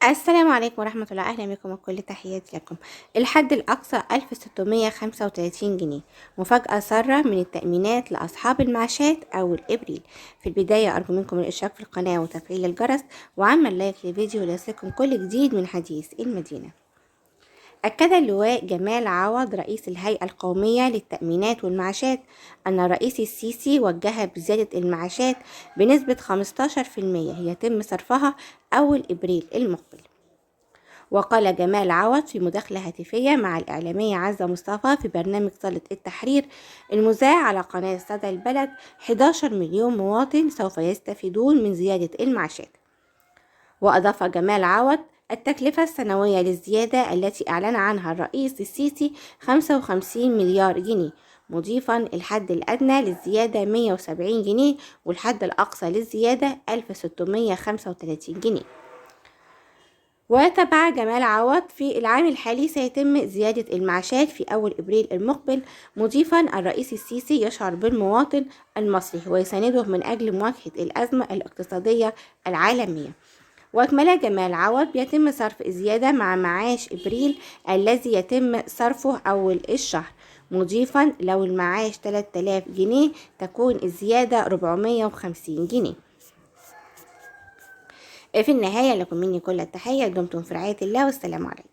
السلام عليكم ورحمة الله. أهلا بكم وكل تحياتي لكم. الحد الأقصى 1635 جنيه، مفاجأة سارة من التأمينات لأصحاب المعاشات أول إبريل. في البداية أرجو منكم الاشتراك في القناة وتفعيل الجرس وعمل لايك للفيديو ليصلكم كل جديد من حديث المدينة. أكد اللواء جمال عوض رئيس الهيئة القومية للتأمينات والمعاشات أن الرئيس السيسي وجه بزيادة المعاشات بنسبة 15% يتم صرفها أول إبريل المقبل. وقال جمال عوض في مداخلة هاتفية مع الإعلامية عزة مصطفى في برنامج صالة التحرير المذاع على قناة صدى البلد 11 مليون مواطن سوف يستفيدون من زيادة المعاشات. وأضاف جمال عوض التكلفة السنوية للزيادة التي أعلن عنها الرئيس السيسي 55 مليار جنيه، مضيفا الحد الأدنى للزيادة 170 جنيه والحد الأقصى للزيادة 1635 جنيه. وتبع جمال عوض في العام الحالي سيتم زيادة المعاشات في أول إبريل المقبل، مضيفا الرئيس السيسي يشعر بالمواطن المصري ويسانده من أجل مواجهة الأزمة الاقتصادية العالمية. وأكمل جمال عوض بيتم صرف الزيادة مع معاش إبريل الذي يتم صرفه أول الشهر، مضيفا لو المعاش 3000 جنيه تكون الزيادة 450 جنيه. في النهاية لكم مني كل التحية، دمتم في رعاية الله والسلام عليكم.